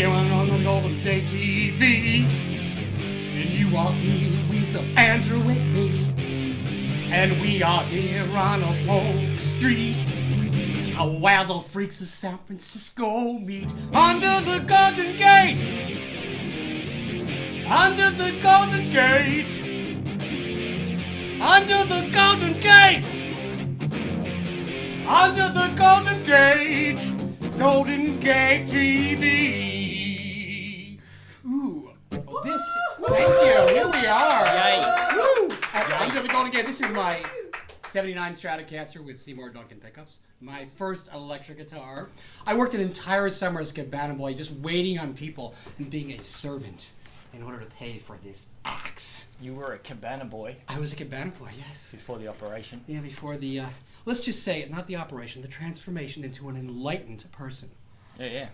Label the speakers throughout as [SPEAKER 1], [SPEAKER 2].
[SPEAKER 1] here on the Golden Day TV. And you are here with Andrew and me. And we are here on a Polk Street, where the freaks of San Francisco meet. Under the Golden Gate! Under the Golden Gate! Under the Golden Gate! Under the Golden Gate! Golden Gate TV! Ooh, this, thank you, here we are!
[SPEAKER 2] Yay!
[SPEAKER 1] Woo! Under the Golden Gate, this is my 79 Stratocaster with Seymour Duncan pickups. My first electric guitar. I worked an entire summer as a cabana boy, just waiting on people and being a servant in order to pay for this axe.
[SPEAKER 2] You were a cabana boy.
[SPEAKER 1] I was a cabana boy, yes.
[SPEAKER 2] Before the operation.
[SPEAKER 1] Yeah, before the, let's just say it, not the operation, the transformation into an enlightened person.
[SPEAKER 2] Yeah.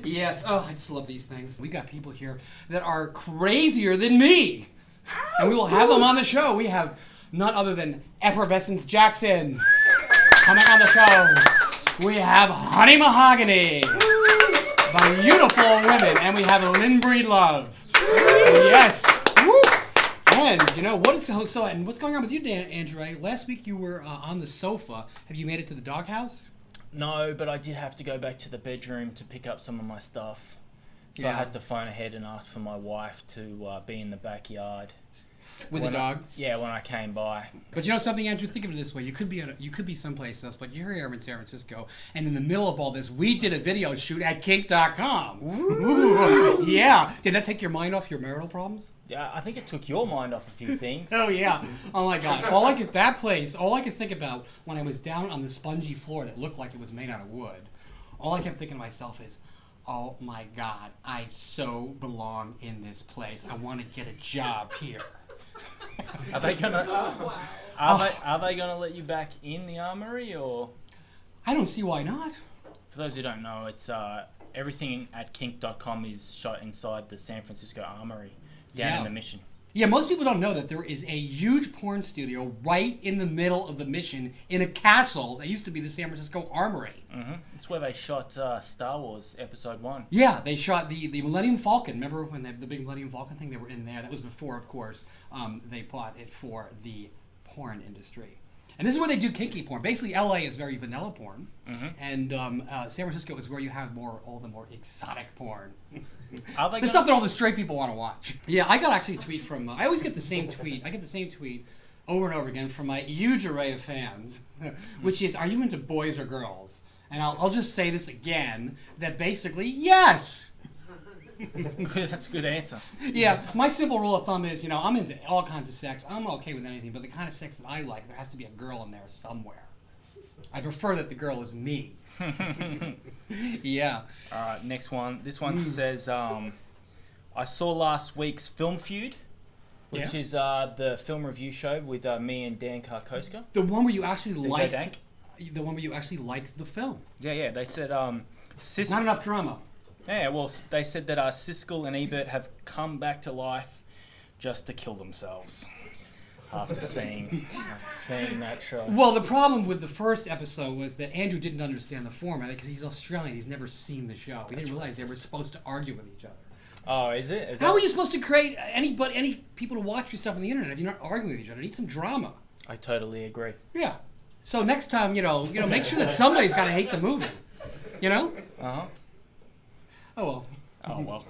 [SPEAKER 1] Yes, oh, I just love these things. We got people here that are crazier than me. And we will have them on the show. We have none other than Effervescence Jackson coming on the show. We have Honey Mahogany, beautiful women, and we have Lynn Breedlove. Yes. Woo. And you know what is so? And what's going on with you, Andrew? Last week you were on the sofa. Have you made it to the doghouse?
[SPEAKER 2] No, but I did have to go back to the bedroom to pick up some of my stuff. So I had to phone ahead and ask for my wife to be in the backyard.
[SPEAKER 1] With the dog?
[SPEAKER 2] Yeah, when I came by.
[SPEAKER 1] But you know something, Andrew? Think of it this way: you could be someplace else, but you're here in San Francisco, and in the middle of all this, we did a video shoot at kink.com. Ooh. Yeah. Did that take your mind off your marital problems?
[SPEAKER 2] Yeah, I think it took your mind off a few things.
[SPEAKER 1] Oh yeah. Oh my God. All I could think about when I was down on the spongy floor that looked like it was made out of wood, all I kept thinking to myself is, oh my God, I so belong in this place. I want to get a job here.
[SPEAKER 2] Are they gonna let you back in the armory, or?
[SPEAKER 1] I don't see why not.
[SPEAKER 2] For those who don't know, it's everything at kink.com is shot inside the San Francisco Armory down in the Mission.
[SPEAKER 1] Yeah, most people don't know that there is a huge porn studio right in the middle of the Mission in a castle that used to be the San Francisco Armory.
[SPEAKER 2] Mm-hmm. It's where they shot Star Wars Episode 1.
[SPEAKER 1] Yeah, they shot the Millennium Falcon. Remember when the big Millennium Falcon thing? They were in there. That was before, of course, they bought it for the porn industry. And this is where they do kinky porn. Basically, LA is very vanilla porn, and San Francisco is where you have all the more exotic porn. The stuff that all the straight people want to watch. Yeah, I got actually a tweet from. I always get the same tweet. I get the same tweet over and over again from my huge array of fans, which is, "Are you into boys or girls?" And I'll just say this again: that basically, yes.
[SPEAKER 2] That's a good answer.
[SPEAKER 1] Yeah, my simple rule of thumb is, I'm into all kinds of sex. I'm okay with anything, but the kind of sex that I like, there has to be a girl in there somewhere. I prefer that the girl is me. Yeah.
[SPEAKER 2] All right, next one. This one says, I saw last week's Film Feud, which is the film review show with me and Dan Karkoska.
[SPEAKER 1] The one where you actually liked the film.
[SPEAKER 2] Yeah. They said,
[SPEAKER 1] not enough drama.
[SPEAKER 2] Yeah, well, they said that Siskel and Ebert have come back to life just to kill themselves after seeing that show.
[SPEAKER 1] Well, the problem with the first episode was that Andrew didn't understand the format because he's Australian. He's never seen the show. He didn't realize they were supposed to argue with each other.
[SPEAKER 2] Oh, is it?
[SPEAKER 1] How are you supposed to create any people to watch your stuff on the internet if you're not arguing with each other? You need some drama.
[SPEAKER 2] I totally agree.
[SPEAKER 1] Yeah. So next time, make sure that somebody's got to hate the movie.
[SPEAKER 2] Uh-huh.
[SPEAKER 1] Oh, well.
[SPEAKER 2] Oh, well.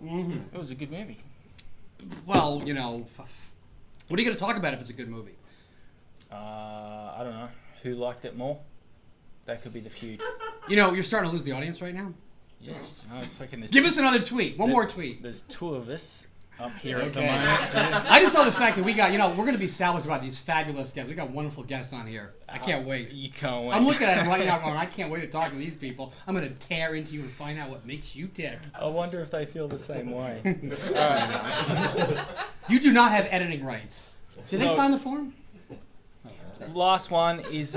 [SPEAKER 2] Mm-hmm. It was a good movie.
[SPEAKER 1] Well, what are you going to talk about if it's a good movie?
[SPEAKER 2] I don't know. Who liked it more? That could be the feud.
[SPEAKER 1] You're starting to lose the audience right now.
[SPEAKER 2] Yes.
[SPEAKER 1] Give us another tweet. One more tweet.
[SPEAKER 2] There's two of us up here at the moment.
[SPEAKER 1] I just love the fact that we got, we're going to be salvaged by these fabulous guests. We got wonderful guests on here. I can't wait.
[SPEAKER 2] You can't wait.
[SPEAKER 1] I'm looking at them right now going, I can't wait to talk to these people. I'm going to tear into you and find out what makes you tick.
[SPEAKER 2] I wonder if they feel the same way.
[SPEAKER 1] You do not have editing rights. Did they sign the form?
[SPEAKER 2] Last one is,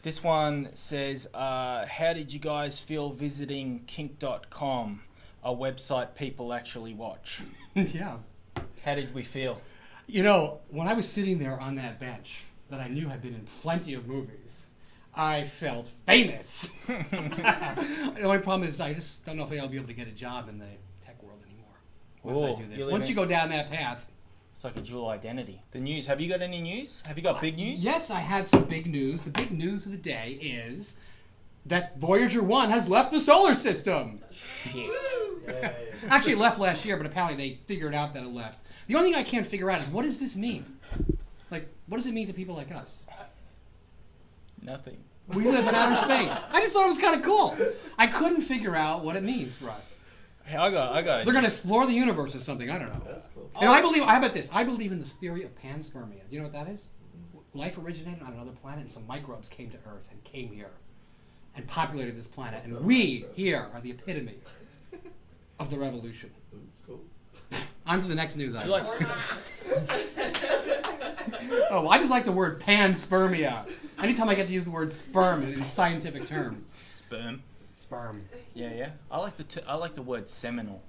[SPEAKER 2] this one says, how did you guys feel visiting kink.com? A website people actually watch.
[SPEAKER 1] Yeah.
[SPEAKER 2] How did we feel?
[SPEAKER 1] When I was sitting there on that bench that I knew had been in plenty of movies, I felt famous. The only problem is I just don't know if I'll be able to get a job in the tech world anymore once I do this. Once you go down that path.
[SPEAKER 2] It's like a dual identity. The news. Have you got any news? Have you got big news?
[SPEAKER 1] Yes, I have some big news. The big news of the day is that Voyager 1 has left the solar system.
[SPEAKER 2] Shit.
[SPEAKER 1] Actually, it left last year, but apparently they figured out that it left. The only thing I can't figure out is what does this mean? Like, what does it mean to people like us?
[SPEAKER 2] Nothing.
[SPEAKER 1] We live in outer space. I just thought it was kind of cool. I couldn't figure out what it means for us.
[SPEAKER 2] Hey, I got.
[SPEAKER 1] They're going to explore the universe or something. I don't know.
[SPEAKER 3] That's cool.
[SPEAKER 1] And how about this? I believe in this theory of panspermia. Do you know what that is? Life originated on another planet, and some microbes came to Earth and came here and populated this planet. And we here are the epitome of the revolution.
[SPEAKER 3] Cool.
[SPEAKER 1] On to the next news item.
[SPEAKER 2] Like,
[SPEAKER 1] Oh, I just like the word panspermia. Anytime I get to use the word sperm in a scientific term.
[SPEAKER 2] sperm.
[SPEAKER 1] Sperm.
[SPEAKER 2] Yeah. I like the word seminal.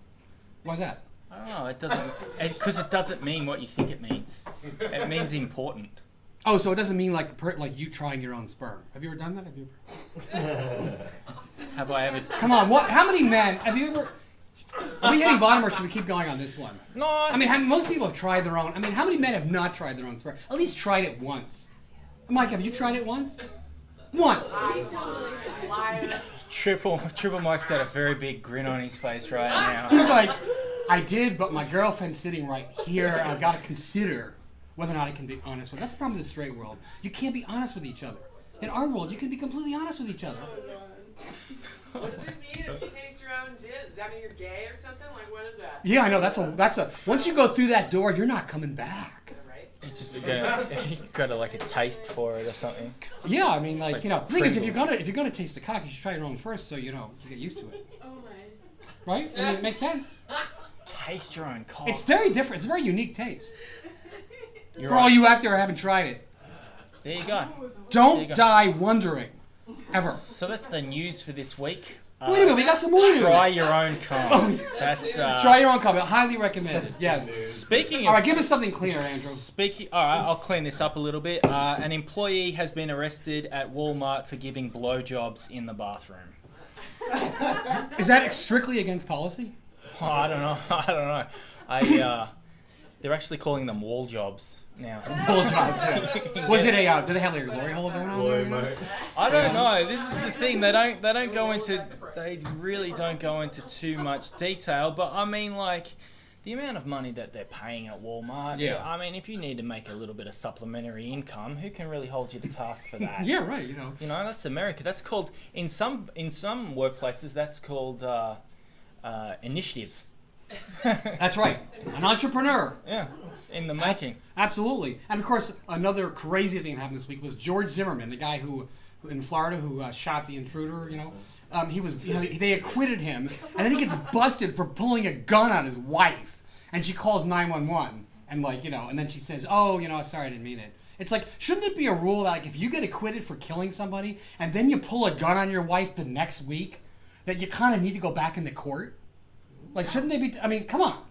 [SPEAKER 1] What's that?
[SPEAKER 2] I don't know. It doesn't because it doesn't mean what you think it means. It means important.
[SPEAKER 1] Oh, so it doesn't mean like you trying your own sperm. Have you ever done that?
[SPEAKER 2] Have I ever?
[SPEAKER 1] Come on, what? How many men have you ever? Are we hitting bottom or should we keep going on this one?
[SPEAKER 2] No.
[SPEAKER 1] I mean, most people have tried their own. I mean, how many men have not tried their own sperm? At least tried it once. Mike, have you tried it once? Once.
[SPEAKER 2] Triple Mike's got a very big grin on his face right now.
[SPEAKER 1] He's like, I did, but my girlfriend's sitting right here, and I've got to consider whether or not I can be honest with her. That's the problem with the straight world. You can't be honest with each other. In our world, you can be completely honest with each other.
[SPEAKER 4] What does it mean if you taste your own jizz? Does that mean you're gay or something? Like, what is that?
[SPEAKER 1] Yeah, I know. That's a. Once you go through that door, you're not coming back.
[SPEAKER 4] Right?
[SPEAKER 2] It's just you got like a taste for it or something.
[SPEAKER 1] Yeah, I mean, like you know, the thing is, if you're
[SPEAKER 2] Pringles.
[SPEAKER 1] gonna taste the cock, you should try your own first, so you get used to it,
[SPEAKER 4] Oh my.
[SPEAKER 1] right? I mean, it makes sense.
[SPEAKER 2] Taste your own cock.
[SPEAKER 1] It's very different. It's a very unique taste.
[SPEAKER 2] You're
[SPEAKER 1] For
[SPEAKER 2] right.
[SPEAKER 1] all you out there who haven't tried it,
[SPEAKER 2] There you go. There you
[SPEAKER 1] don't
[SPEAKER 2] go.
[SPEAKER 1] die wondering, ever.
[SPEAKER 2] So that's the news for this week.
[SPEAKER 1] Wait a minute, we got some more news.
[SPEAKER 2] Try your own cum. That's
[SPEAKER 1] Try your own comment. Highly recommended. Yes.
[SPEAKER 2] Speaking
[SPEAKER 1] All
[SPEAKER 2] of
[SPEAKER 1] right, give us something cleaner, Andrew.
[SPEAKER 2] All right, I'll clean this up a little bit. An employee has been arrested at Walmart for giving blowjobs in the bathroom.
[SPEAKER 1] Is that strictly against policy?
[SPEAKER 2] Oh, I don't know. They're actually calling them wall jobs now.
[SPEAKER 1] Full jobs. Yeah. Was it a? Do they have like a glory hole going on?
[SPEAKER 3] Boy,
[SPEAKER 1] there?
[SPEAKER 3] mate.
[SPEAKER 2] I don't know. This is the thing. They really don't go into too much detail. But I mean, like, the amount of money that they're paying at Walmart.
[SPEAKER 1] Yeah.
[SPEAKER 2] I mean, if you need to make a little bit of supplementary income, who can really hold you to task for that?
[SPEAKER 1] Yeah, right. You know.
[SPEAKER 2] You know, that's America. That's called in some workplaces. That's called initiative.
[SPEAKER 1] That's right. An entrepreneur.
[SPEAKER 2] Yeah, in the making.
[SPEAKER 1] Absolutely. And of course, another crazy thing that happened this week was George Zimmerman, the guy who in Florida who shot the intruder. You know, he was. You know, they acquitted him, and then he gets busted for pulling a gun on his wife, and she calls 911, and like you know, and then she says, "Oh, you know, sorry, I didn't mean it." It's like, shouldn't it be a rule that like if you get acquitted for killing somebody, and then you pull a gun on your wife the next week, that you kind of need to go back into court? Like, shouldn't they be? I mean, come on.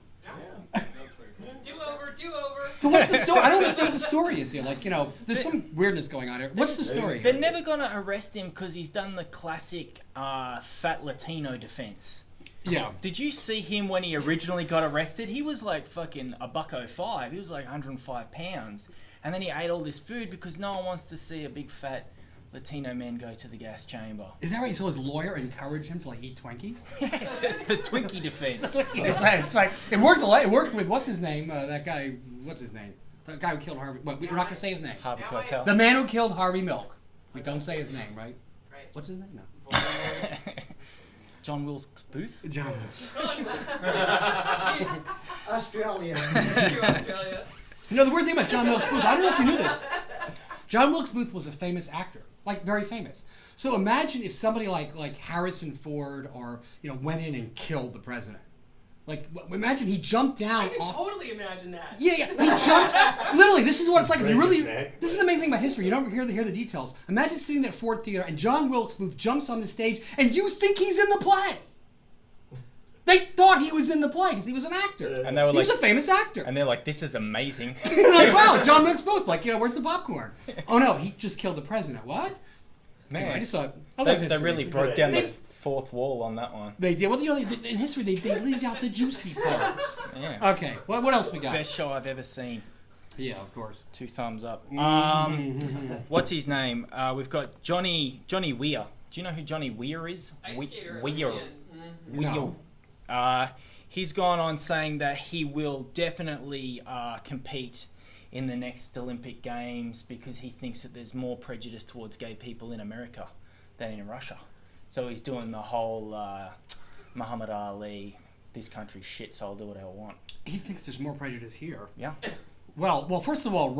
[SPEAKER 4] Do over.
[SPEAKER 1] So what's the story? I don't understand what the story is here. Like, you know, there's some weirdness going on here. What's the story?
[SPEAKER 2] They're never gonna arrest him because he's done the classic fat Latino defense.
[SPEAKER 1] Yeah.
[SPEAKER 2] Did you see him when he originally got arrested? He was like fucking $105. He was like 105 pounds, and then he ate all this food because no one wants to see a big fat Latino man go to the gas chamber.
[SPEAKER 1] Is that right? So his lawyer encouraged him to like eat Twinkies?
[SPEAKER 2] Yes, it's the Twinkie defense.
[SPEAKER 1] It's right. It worked. It worked with what's his name? That guy. What's his name? The guy who killed Harvey. But we're not gonna say his name.
[SPEAKER 2] Harvey Keitel.
[SPEAKER 1] The man who killed Harvey Milk. We don't say his name, right?
[SPEAKER 4] Right.
[SPEAKER 1] What's his name? No.
[SPEAKER 2] John Wilkes Booth.
[SPEAKER 1] John.
[SPEAKER 3] Australia.
[SPEAKER 4] To Australia.
[SPEAKER 1] You know the weird thing about John Wilkes Booth. I don't know if you knew this. John Wilkes Booth was a famous actor, like very famous. So imagine if somebody like Harrison Ford or you know went in and killed the president. Like imagine he jumped down
[SPEAKER 4] I can
[SPEAKER 1] off.
[SPEAKER 4] totally imagine that.
[SPEAKER 1] Yeah, he jumped. Literally, this is what it's like. If you
[SPEAKER 3] Break
[SPEAKER 1] really,
[SPEAKER 3] his neck.
[SPEAKER 1] this is the amazing thing about history. You don't hear the details. Imagine sitting at Ford Theater and John Wilkes Booth jumps on the stage, and you think he's in the play. They thought he was in the play because he was an actor.
[SPEAKER 2] And they were
[SPEAKER 1] He
[SPEAKER 2] like,
[SPEAKER 1] was a famous actor.
[SPEAKER 2] and they're like, this is amazing.
[SPEAKER 1] Like, wow, John Wilkes Booth. Like, you know, where's the popcorn? Oh no, he just killed the president. What? Anyway, I just thought I love
[SPEAKER 2] They
[SPEAKER 1] history.
[SPEAKER 2] really broke down the fourth wall on that one.
[SPEAKER 1] They did. Well, you know, in history, they leave out the juicy parts.
[SPEAKER 2] Yeah.
[SPEAKER 1] Okay. What else we got?
[SPEAKER 2] Best show I've ever seen.
[SPEAKER 1] Yeah, of course.
[SPEAKER 2] 2 thumbs up.
[SPEAKER 1] Mm-hmm.
[SPEAKER 2] What's his name? We've got Johnny Weir. Do you know who Johnny Weir is?
[SPEAKER 4] Ice skater.
[SPEAKER 2] Weir.
[SPEAKER 1] No.
[SPEAKER 2] He's gone on saying that he will definitely compete in the next Olympic Games because he thinks that there's more prejudice towards gay people in America than in Russia. So he's doing the whole Muhammad Ali, this country's shit, so I'll do what I want.
[SPEAKER 1] He thinks there's more prejudice here.
[SPEAKER 2] Yeah.
[SPEAKER 1] Well, first of all,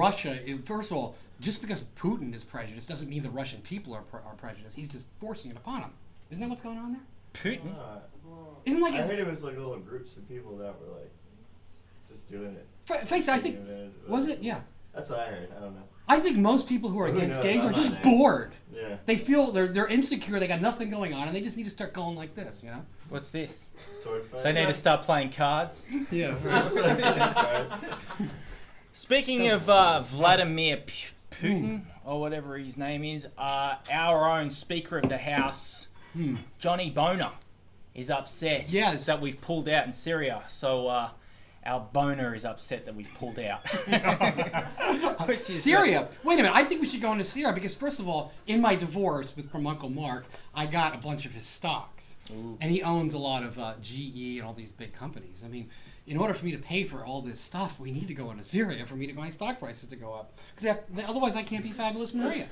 [SPEAKER 1] just because Putin is prejudiced doesn't mean the Russian people are prejudiced. He's just forcing it upon them. Isn't that what's going on there?
[SPEAKER 2] Putin?
[SPEAKER 1] Isn't like
[SPEAKER 3] I heard it was like little groups of people that were like just doing it.
[SPEAKER 1] Face it, I think was it? Yeah.
[SPEAKER 3] That's what I heard. I don't know.
[SPEAKER 1] I think most people who are
[SPEAKER 3] Who
[SPEAKER 1] against
[SPEAKER 3] knows?
[SPEAKER 1] gays
[SPEAKER 3] I'm
[SPEAKER 1] are
[SPEAKER 3] not
[SPEAKER 1] just
[SPEAKER 3] an
[SPEAKER 1] bored.
[SPEAKER 3] Yeah.
[SPEAKER 1] They feel they're insecure. They got nothing going on, and they just need to start going like this. You know?
[SPEAKER 2] What's this?
[SPEAKER 3] Sword fight.
[SPEAKER 2] They need to start playing cards.
[SPEAKER 1] Yeah.
[SPEAKER 2] Speaking of Vladimir Putin, or whatever his name is, our own Speaker of the House, Johnny Boner, is upset
[SPEAKER 1] Yes.
[SPEAKER 2] that we've pulled out in Syria. So our Boner is upset that we've pulled out. Which is,
[SPEAKER 1] Syria. Wait a minute. I think we should go into Syria because, first of all, in my divorce from Uncle Mark, I got a bunch of his stocks, and he owns a lot of GE and all these big companies. I mean, in order for me to pay for all this stuff, we need to go into Syria for me to my stock prices to go up. Because otherwise, I can't be Fabulous Maria.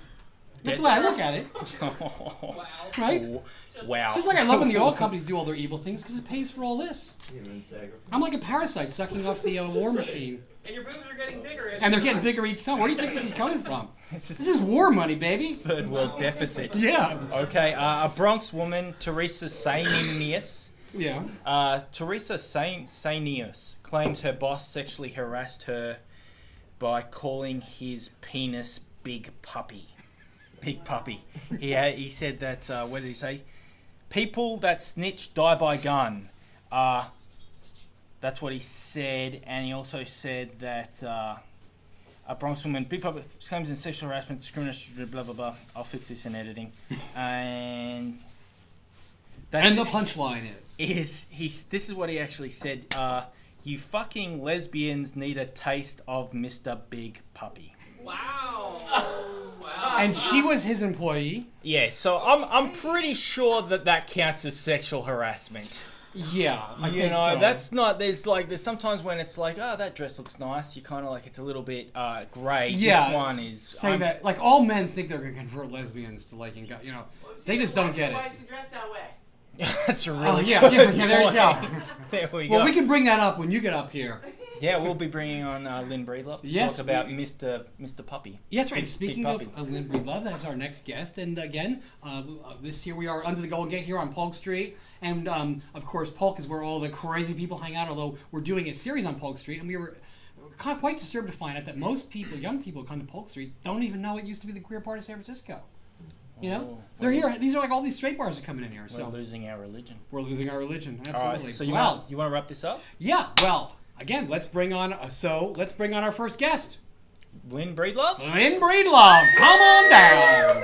[SPEAKER 1] That's the way I look at it,
[SPEAKER 4] Wow.
[SPEAKER 1] right?
[SPEAKER 2] Wow.
[SPEAKER 1] Just like I love when the oil companies do all their evil things because it pays for all this.
[SPEAKER 3] Human sacrifice.
[SPEAKER 1] I'm like a parasite sucking off the war machine,
[SPEAKER 4] And your boobs are getting bigger.
[SPEAKER 1] and they're getting bigger each time. Where do you think this is coming from? This is war money, baby.
[SPEAKER 2] Third world deficit.
[SPEAKER 1] Yeah.
[SPEAKER 2] Okay, a Bronx woman, Teresa Sainius.
[SPEAKER 1] Yeah.
[SPEAKER 2] Teresa Sainius claims her boss sexually harassed her by calling his penis Big Puppy. Big Puppy. He said that, what did he say? People that snitch die by gun. That's what he said. And he also said that a Bronx woman, Big Puppy, she claims in sexual harassment, discrimination, blah, blah, blah. I'll fix this in editing. And that's
[SPEAKER 1] And the punchline
[SPEAKER 2] this is what he actually said. You fucking lesbians need a taste of Mr. Big Puppy.
[SPEAKER 4] Wow. Wow.
[SPEAKER 1] And she was his employee.
[SPEAKER 2] Yeah, so I'm pretty sure that counts as sexual harassment.
[SPEAKER 1] Yeah, I
[SPEAKER 2] You
[SPEAKER 1] think
[SPEAKER 2] know,
[SPEAKER 1] so.
[SPEAKER 2] that's not. There's sometimes when it's like, oh, that dress looks nice. You kind of like it's a little bit grey.
[SPEAKER 1] Yeah,
[SPEAKER 2] This one is
[SPEAKER 1] saying that like all men think they're gonna convert lesbians to liking, you know,
[SPEAKER 4] Well, see,
[SPEAKER 1] they just
[SPEAKER 4] why
[SPEAKER 1] don't get
[SPEAKER 4] Why
[SPEAKER 1] it.
[SPEAKER 4] she dress that way?
[SPEAKER 2] That's a really
[SPEAKER 1] Oh yeah, there you go.
[SPEAKER 2] point. There we
[SPEAKER 1] Well,
[SPEAKER 2] go.
[SPEAKER 1] we can bring that up when you get up here.
[SPEAKER 2] Yeah, we'll be bringing on Lynn Breedlove to
[SPEAKER 1] Yes,
[SPEAKER 2] talk about
[SPEAKER 1] we-
[SPEAKER 2] Mr. Puppy.
[SPEAKER 1] Yeah, that's right.
[SPEAKER 2] Big
[SPEAKER 1] Speaking of
[SPEAKER 2] Puppy.
[SPEAKER 1] Lynn Breedlove, that's our next guest. And again, this year we are under the Golden Gate here on Polk Street. And of course, Polk is where all the crazy people hang out, although we're doing a series on Polk Street. And we were kind of quite disturbed to find out that most people, young people who come to Polk Street, don't even know it used to be the queer part of San Francisco. You know?
[SPEAKER 2] Oh,
[SPEAKER 1] They're here. These are like all these straight bars are coming in here.
[SPEAKER 2] We're
[SPEAKER 1] So
[SPEAKER 2] losing our religion.
[SPEAKER 1] we're losing our religion.
[SPEAKER 2] All
[SPEAKER 1] Absolutely.
[SPEAKER 2] right, so you
[SPEAKER 1] Well,
[SPEAKER 2] want to wrap this up?
[SPEAKER 1] yeah, well, again, let's bring on our first guest.
[SPEAKER 2] Lynn Breedlove?
[SPEAKER 1] Lynn Breedlove, come on down.